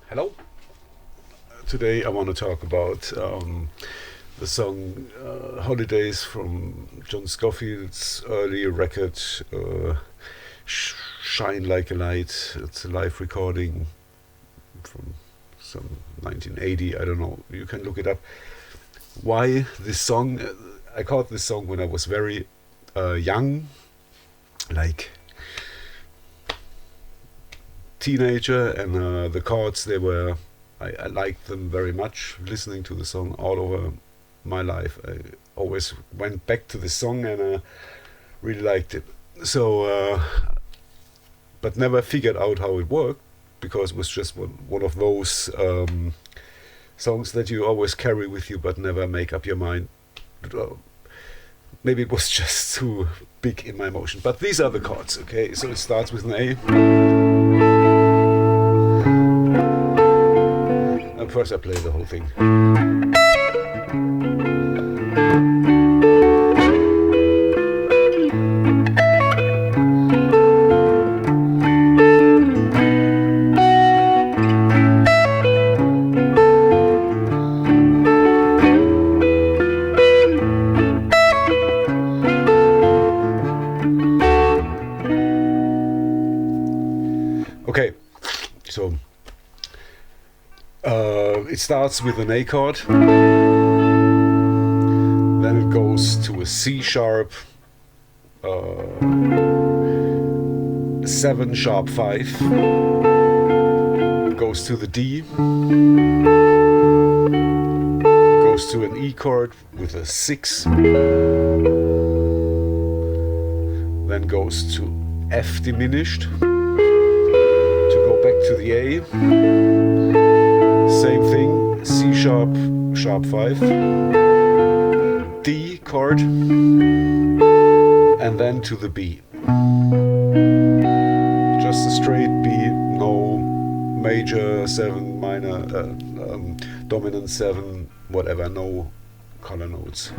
Hello. Today I want to talk about the song Holidays from John Scofield's early record, Shine Like a Light. It's a live recording from some 1980, I don't know, you can look it up. Why this song? I caught this song when I was very young, like teenager, and the chords, I liked them very much, listening to the song all over my life. I always went back to the song and really liked it. So but never figured out how it worked, because it was just one of those songs that you always carry with you but never make up your mind. Maybe it was just too big in my emotion. But these are the chords, okay? So it starts with an A. And first I play the whole thing. Okay, so it starts with an A chord, then it goes to a C sharp, 7 sharp 5, goes to the D, goes to an E chord with a 6, then goes to F diminished, back to the A, same thing, C sharp, sharp 5, D chord, and then to the B. Just a straight B, no major 7, minor, dominant 7, whatever, no color notes.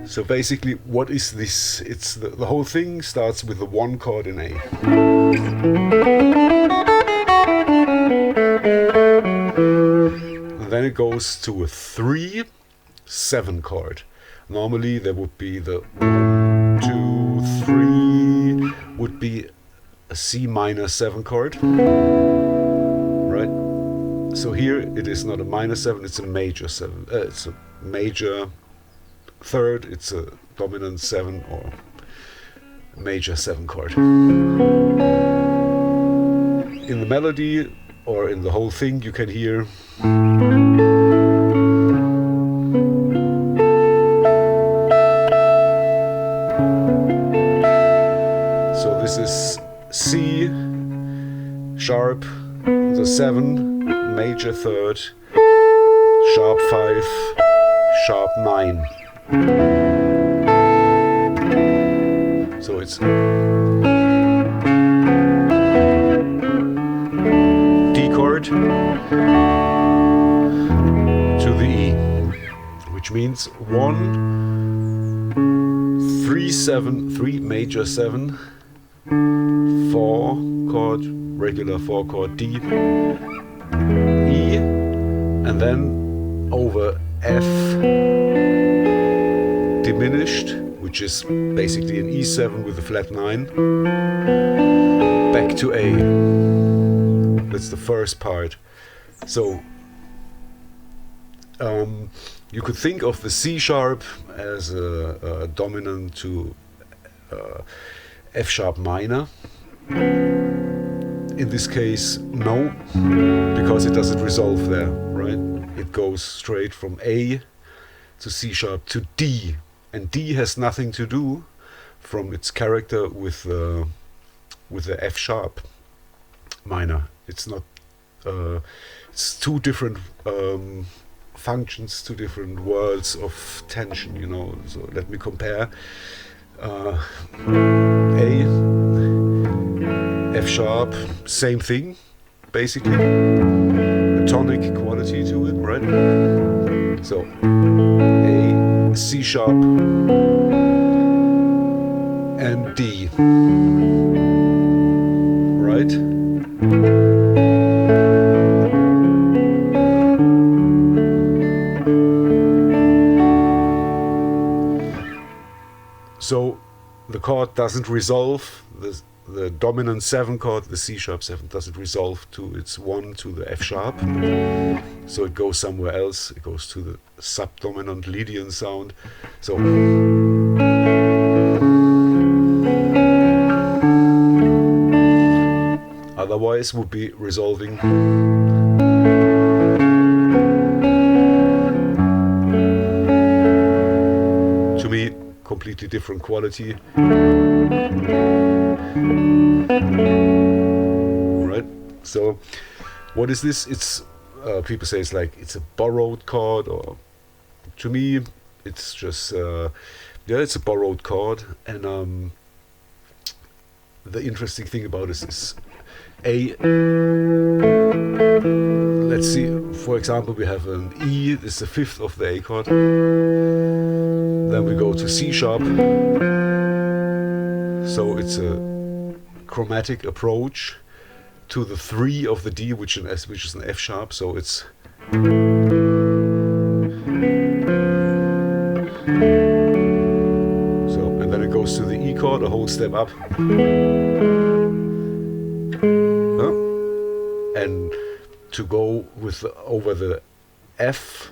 So basically, what is this? It's the whole thing starts with the 1 chord in A. And then it goes to a 3, 7 chord. Normally there would be the 1, 2, 3 would be a C minor 7 chord, right? So here it is not a minor 7, it's a major 7. It's a major third, it's a dominant 7 or major 7 chord. In the melody, or in the whole thing, you can hear so this is C sharp, the 7, major third, sharp 5, sharp 9. So it's to the E, which means 1, 3, 7, 3 major 7, 4 chord, regular 4 chord D, E, and then over F diminished, which is basically an E7 with a flat 9, back to A. That's the first part. So you could think of the C sharp as a dominant to F sharp minor. In this case, no, because it doesn't resolve there, right? It goes straight from A to C sharp to D, and D has nothing to do from its character with the F sharp minor. It's not. It's two different functions, two different worlds of tension. You know. So let me compare. A, F sharp, same thing, basically. A tonic quality to it, right? So A, C sharp, and D, right? the chord doesn't resolve, the dominant 7 chord, the C sharp 7, doesn't resolve to its 1 to the F sharp, so it goes somewhere else. It goes to the subdominant Lydian sound. So otherwise would be resolving to me completely different quality. Right? So what is this? It's people say it's like it's a borrowed chord, or to me it's just yeah, it's a borrowed chord. And the interesting thing about this is A. Let's see, for example, we have an E, this is the 5th of the A chord. Then we go to C sharp. So it's a chromatic approach to the 3 of the D, which is an F sharp. So it's and then it goes to the E chord, a whole step up. And to go with over the F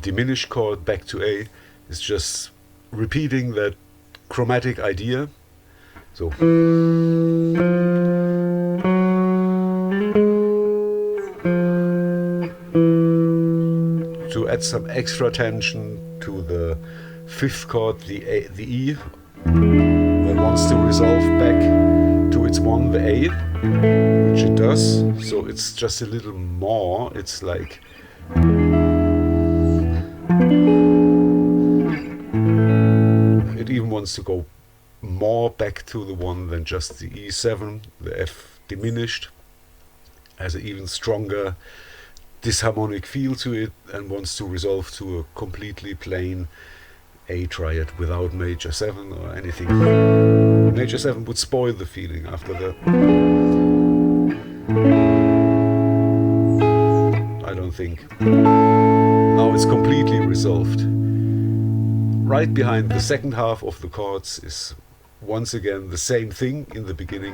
diminished chord back to A is just repeating that chromatic idea. So to add some extra tension to the 5th chord, the E, that wants to resolve back to its 1, the A, which it does. So it's just a little more. It's like it even wants to go more back to the 1 than just the E7. The F diminished has an even stronger disharmonic feel to it and wants to resolve to a completely plain A triad without major 7 or anything. Major 7 would spoil the feeling after that. I don't think. Now it's completely resolved. Right behind the second half of the chords is once again the same thing in the beginning.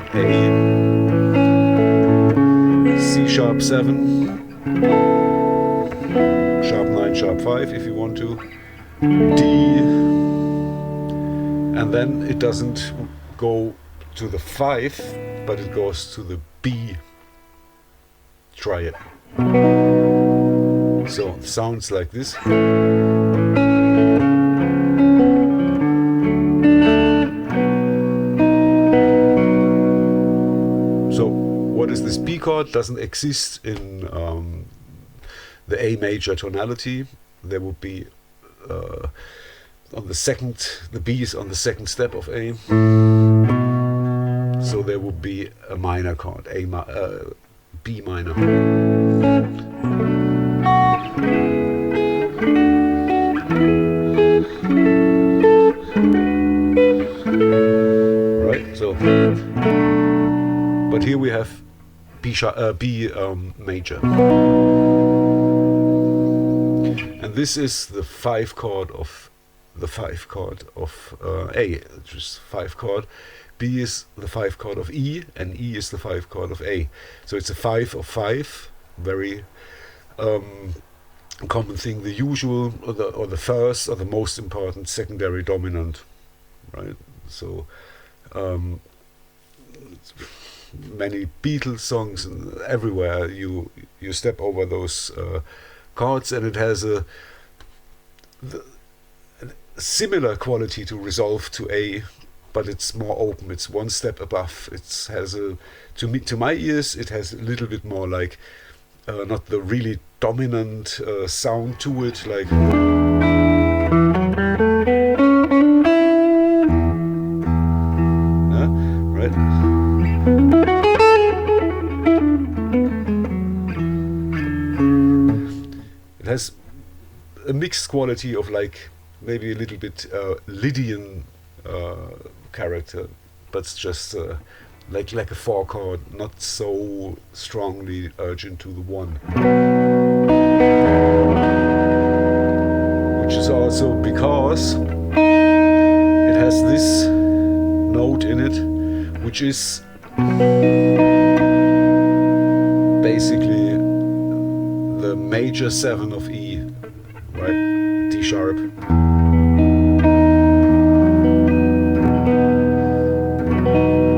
A, C sharp 7, sharp 9, sharp 5 if you want to, D, and then it doesn't go to the 5, but it goes to the B triad. So it sounds like this. So what is this B chord? Doesn't exist in the A major tonality. There would be on the second, the B is on the second step of A. So there would be a minor chord, B minor. Right, so, but here we have B major. And this is the 5 chord of the 5 chord of A, which is 5 chord. B is the 5 chord of E, and E is the 5 chord of A. So it's a 5 of 5, very common thing, the usual or the first or the most important secondary dominant, right? So many Beatles songs and everywhere you step over those chords, and it has a similar quality to resolve to A, but it's more open. It's one step above. It has a, to my ears, it has a little bit more like not the really dominant sound to it, like right. It has a mixed quality of like maybe a little bit Lydian character, but it's just like a 4 chord, not so strongly urgent to the 1. Which is also because it has this note in it, which is basically the major 7 of E, right? D sharp.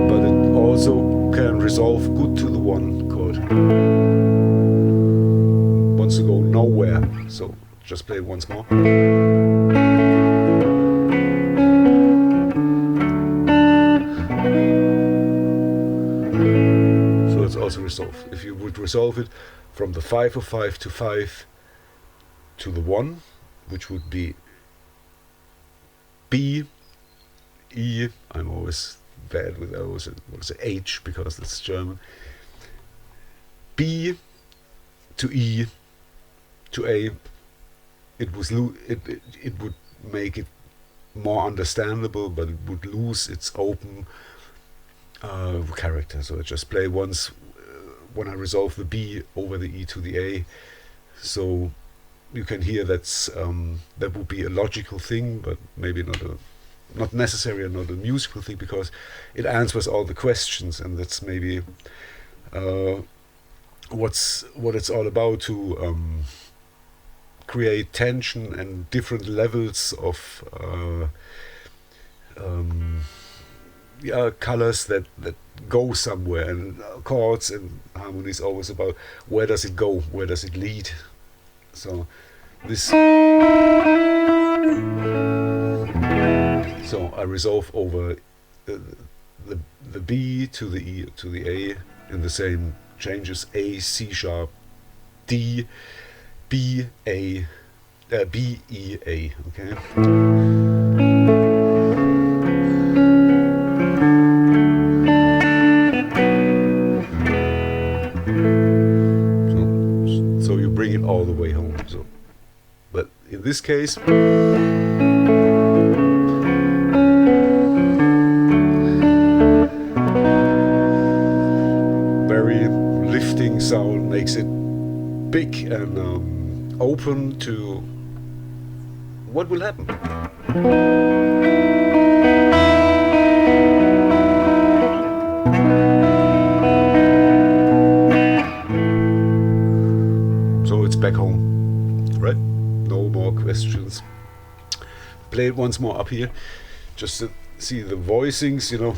But it also can resolve good to the 1 chord. Wants to go nowhere, so just play it once more. So it's also resolved. If you would resolve it from the 5 of 5 to 5 to the 1, which would be B, E, I'm always bad with those, what is it, H, because it's German, B to E to A, it would make it more understandable, but it would lose its open character. So I just play once when I resolve the B over the E to the A. So you can hear that would be a logical thing, but maybe not necessarily not a musical thing, because it answers all the questions, and that's maybe what it's all about, to create tension and different levels of colors that go somewhere, and chords and harmony is always about where does it go, where does it lead. So this, so I resolve over the B to the E to the A in the same changes: A, C sharp, D, B, A, B, E, A. Okay. So you bring it all the way home. So, but in this case, very lifting sound makes it big and open to what will happen. So it's back home, right? No more questions. Play it once more up here, just to see the voicings, you know.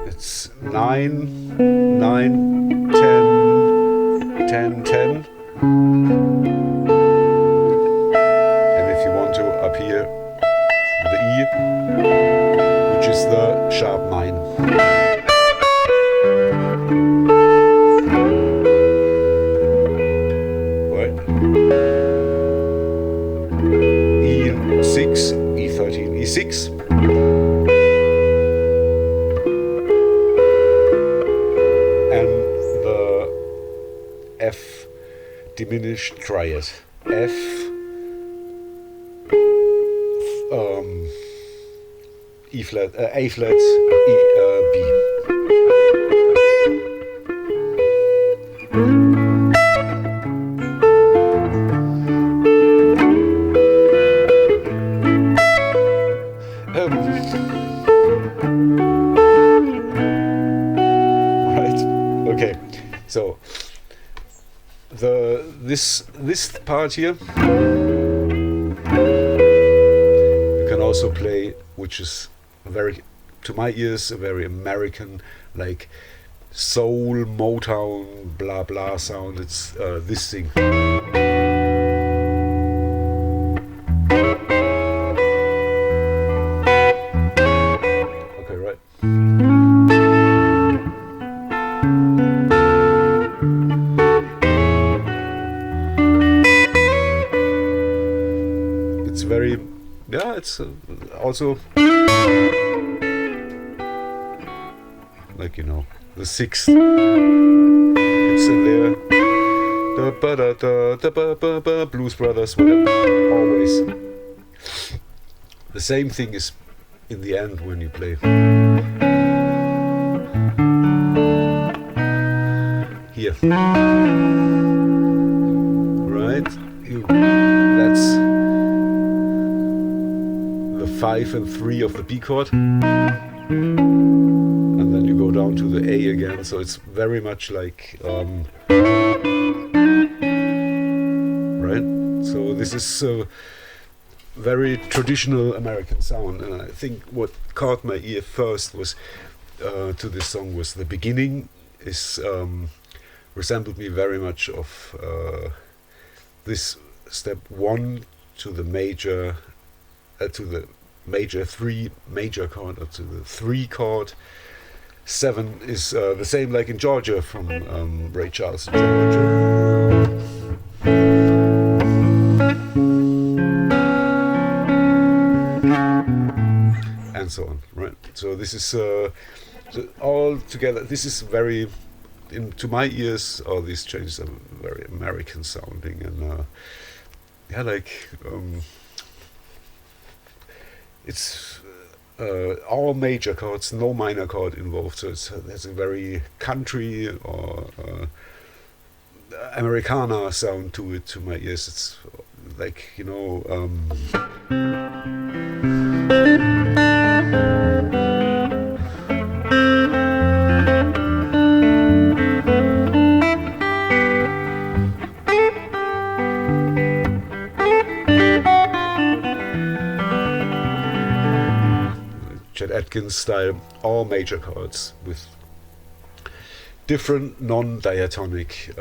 It's 9, 9, 10, 10, 10. And if you want to, up here, the E, which is the sharp 9. Right. E6, E13, E6. F diminished triad. F, E flat, A flat, E, B. Right. Okay. So. This part here you can also play, which is very, to my ears, a very American, like soul, Motown, blah blah sound. It's this thing. Okay, right. Very, yeah, it's also like, you know, the 6th, it's in there, the Blues Brothers, whatever, always the same thing is in the end when you play here, right? You 5 and 3 of the B chord, and then you go down to the A again. So it's very much like right. So this is a very traditional American sound, and I think what caught my ear first was to this song was the beginning is resembled me very much of this step 1 to the major 3 major chord, or to the 3 chord. 7 is the same like in Georgia from Ray Charles, Georgia. And so on, right? So this is all together. This is very, to my ears, all these changes are very American sounding, and yeah, like it's all major chords, no minor chord involved. So there's a very country or Americana sound to it. To my ears, it's like, you know. Chet Atkins style, all major chords with different non-diatonic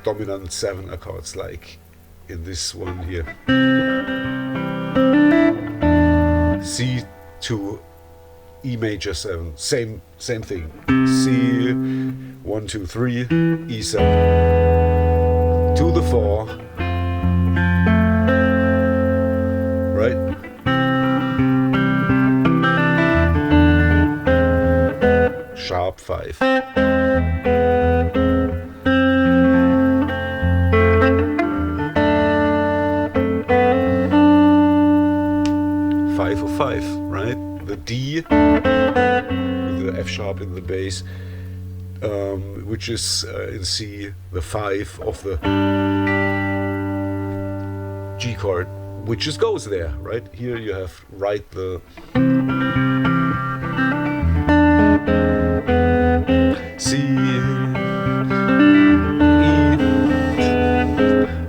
dominant 7 chords, like in this one here. C to E major 7, same thing. C 1 2 3 E7 to the 4, right? Sharp 5. 5 of 5, right? The D with the F sharp in the bass, which is in C, the 5 of the G chord, which just goes there, right? Here you have the C, E,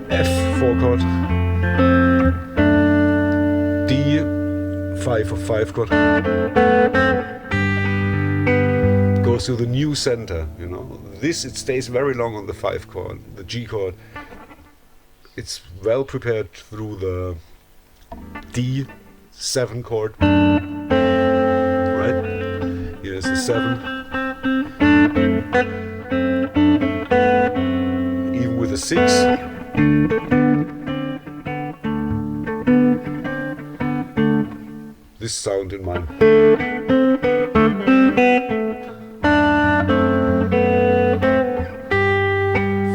F 4 chord, D 5 of 5 chord, goes to the new center, you know. This, it stays very long on the 5 chord, the G chord. It's well prepared through the D 7 chord, right? Here's the 7. Even with a 6. This sound in mind.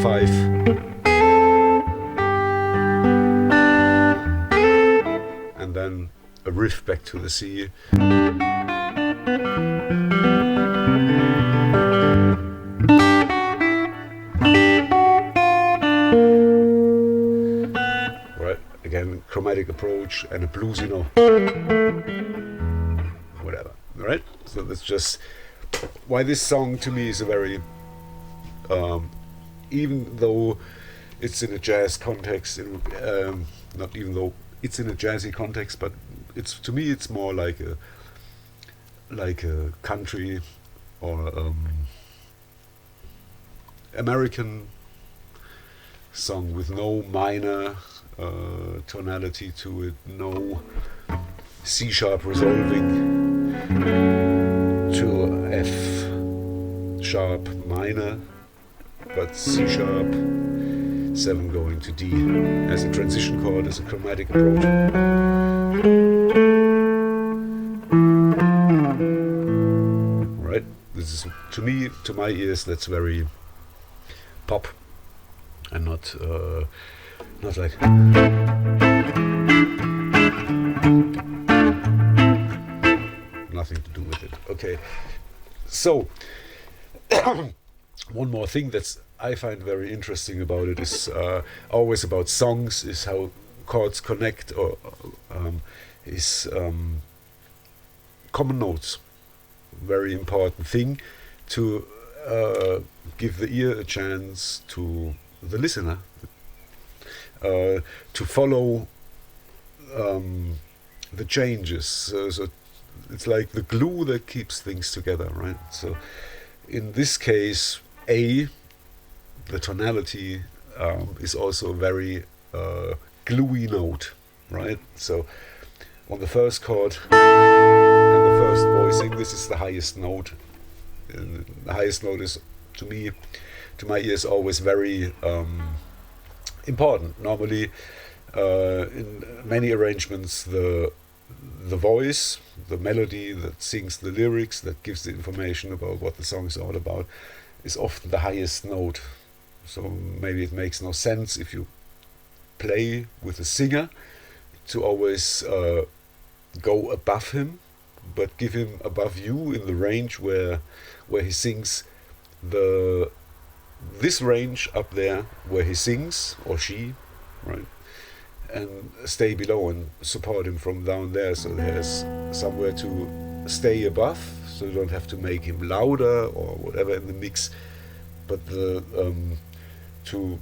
5. And then a riff back to the C. Again, chromatic approach and a bluesy note, whatever, right? So that's just why this song to me is a very, even though it's in a jazz context, not even though it's in a jazzy context, but it's, to me, it's more like a country or American song with no minor tonality to it, no C sharp resolving to F sharp minor, but C sharp 7 going to D as a transition chord, as a chromatic approach. Right? This is, to me, to my ears, that's very pop and not like nothing to do with it. Okay, so one more thing that's I find very interesting about it is always about songs, is how chords connect, or is common notes. Very important thing to give the ear a chance, to the listener to follow the changes. So it's like the glue that keeps things together, right? So in this case, A, the tonality, is also a very gluey note, right? So on the first chord and the first voicing, this is the highest note. And the highest note is, to me, to my ears, always very important. Normally, in many arrangements, the voice, the melody that sings the lyrics, that gives the information about what the song is all about, is often the highest note. So maybe it makes no sense if you play with a singer to always go above him, but give him above you in the range where he sings this range up there where he sings, or she, right? And stay below and support him from down there, so there's somewhere to stay above, so you don't have to make him louder or whatever in the mix. But to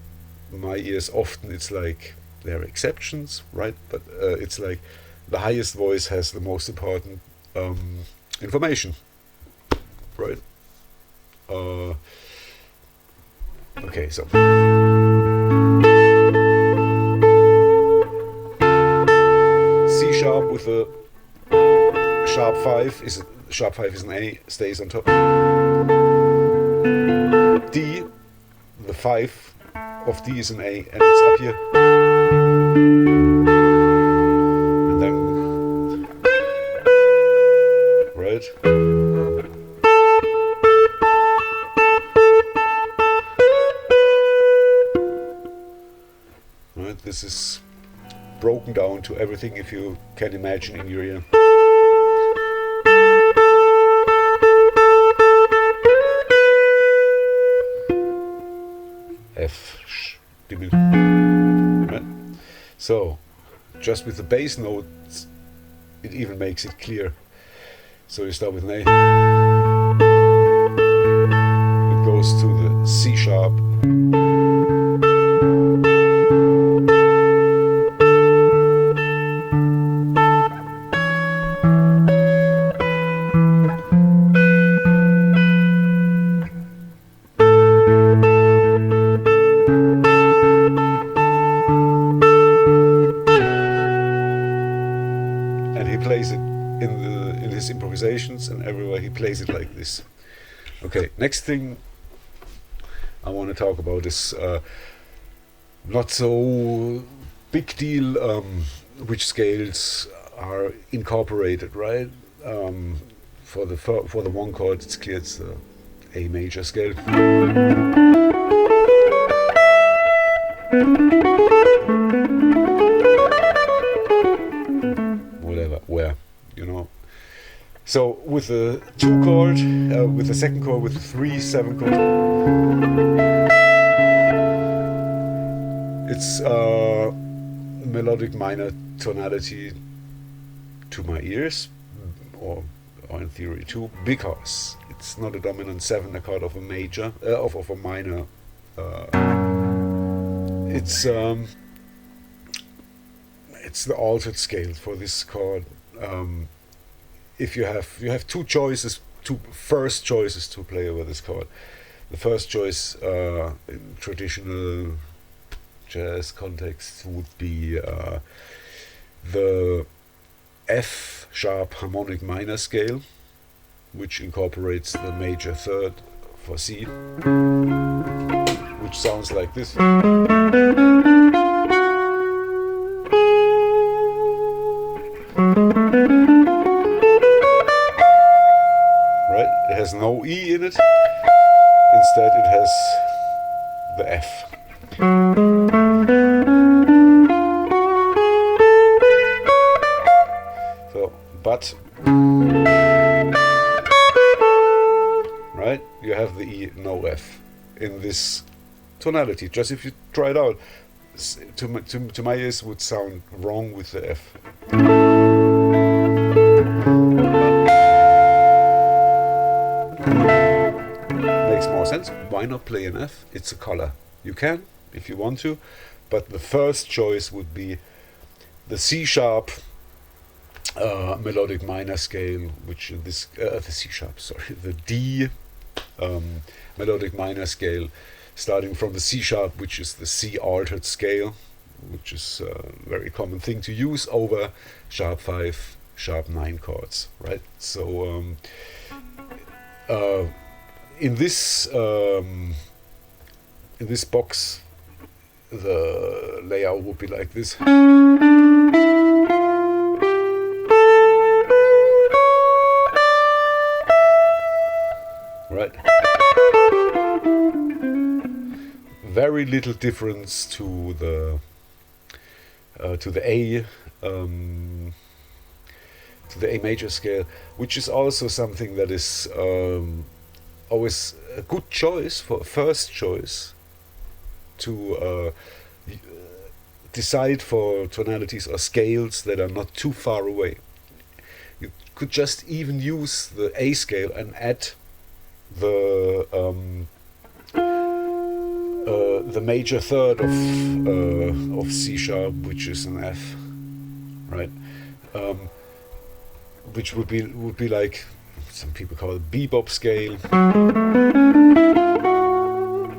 my ears, often it's like, there are exceptions, right? But it's like the highest voice has the most important information, right? Okay, so C sharp with a sharp 5 is an A, stays on top. D, the 5 of D is an A, and it's up here. And then, right? Right, this is broken down to everything, if you can imagine, in your ear. F diminished. Right? So, just with the bass notes, it even makes it clear. So you start with an A. It goes to the C sharp. Plays it in his improvisations, and everywhere he plays it like this. Okay, next thing I want to talk about is not so big deal which scales are incorporated, right? For the one chord, it's clear it's the A major scale. Where, you know. So with the 2 chord, with the second chord, with the 3/7 chord, it's melodic minor tonality to my ears, or in theory too, because it's not a dominant 7 chord of a major, of a minor. It's the altered scale for this chord. If you have two first choices to play over this chord. The first choice in traditional jazz context would be the F sharp harmonic minor scale, which incorporates the major third for C, which sounds like this. It has no E in it, instead it has the F. So, but, right, you have the E, no F in this tonality. Just if you try it out, to my ears would sound wrong with the F. why not play an F? It's a color. You can, if you want to, but the first choice would be the C sharp melodic minor scale, which in this the C sharp, sorry, the D melodic minor scale, starting from the C sharp, which is the C altered scale, which is a very common thing to use over sharp 5, sharp 9 chords, right? So in this box, the layout would be like this. Right. Very little difference to the A major scale, which is also something that is always a good choice for a first choice to decide for tonalities or scales that are not too far away. You could just even use the A scale and add the major third of C sharp, which is an F, right? Which would be like, some people call it bebop scale,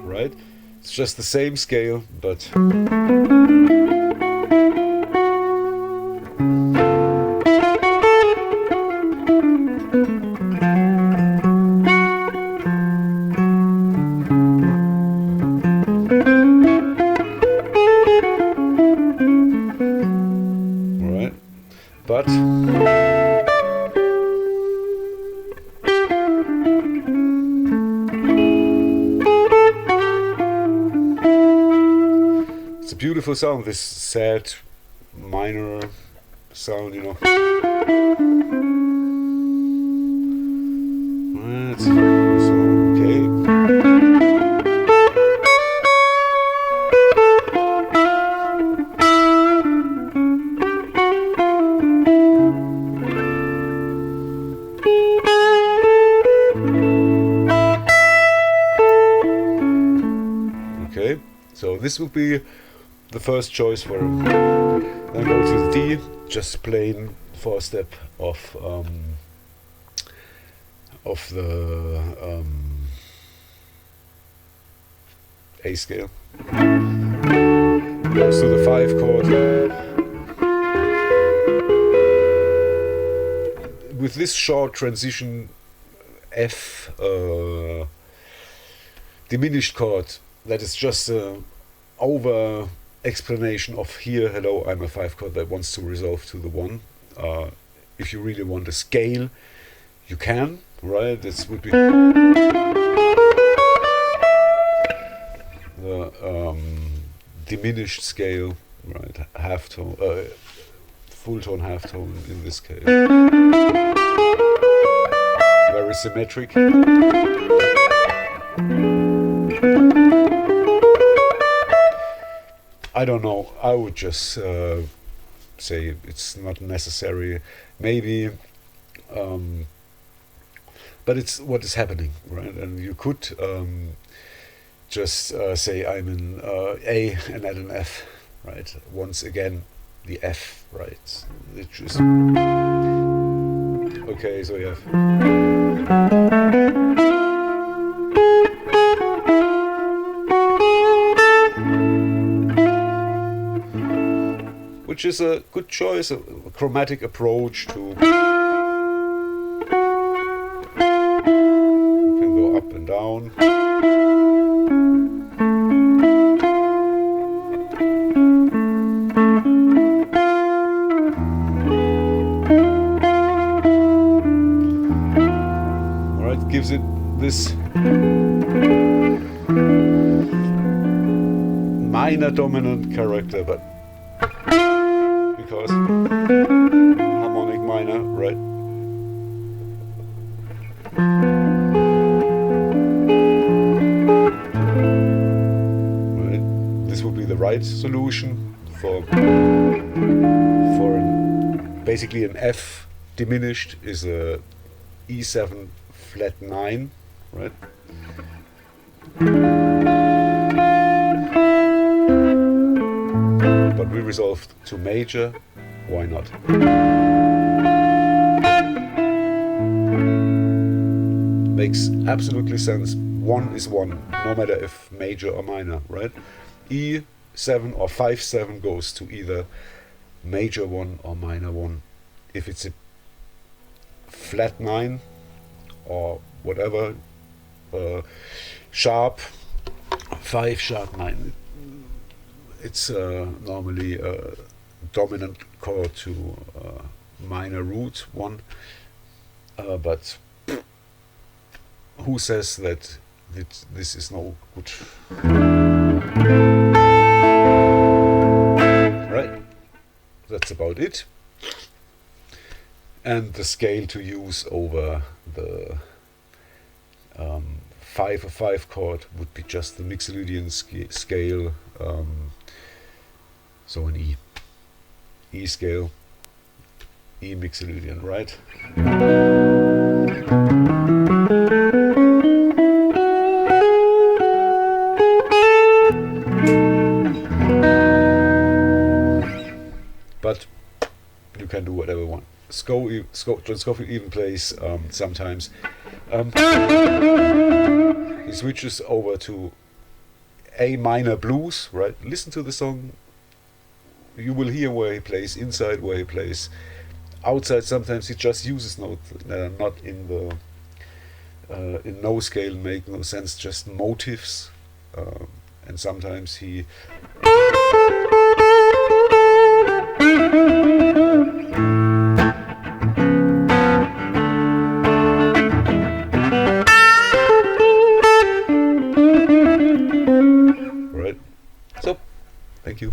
right? It's just the same scale, but it's a beautiful sound, this sad minor sound, you know. It's okay. Okay, so this would be the first choice for him. Then go to the D, just plain 4-step of the A scale. Goes to the 5 chord. With this short transition F diminished chord, that is just over explanation of here, hello, I'm a 5 chord that wants to resolve to the 1. If you really want a scale, you can, right? This would be the diminished scale, right? Half tone, full tone, half tone in this case. Very symmetric. I don't know, I would just say it's not necessary, maybe, but it's what is happening, right? And you could just say I'm in A and add an F, right? Once again, the F, right? It's just okay, so you have which is a good choice, a chromatic approach to. You can go up and down. Alright, gives it this minor dominant character, but because harmonic minor, right? Right. This would be the right solution for basically an F diminished is a E7 flat 9, right? But we resolved to major, why not? Makes absolutely sense. One is one, no matter if major or minor, right? E7 or 5/7 goes to either major 1 or minor 1. If it's a flat 9 or whatever, sharp 5, sharp 9, it's normally a dominant chord to minor root 1, but who says that this is no good? Right, that's about it. And the scale to use over the 5/5 chord would be just the Mixolydian scale, so an E scale, E Mixolydian, right? But you can do whatever you want. John Scofield even plays sometimes. He switches over to A minor blues, right? Listen to the song. You will hear where he plays inside, where he plays outside. Sometimes he just uses notes that are not in the in no scale, make no sense, just motifs. And sometimes he right. So, thank you.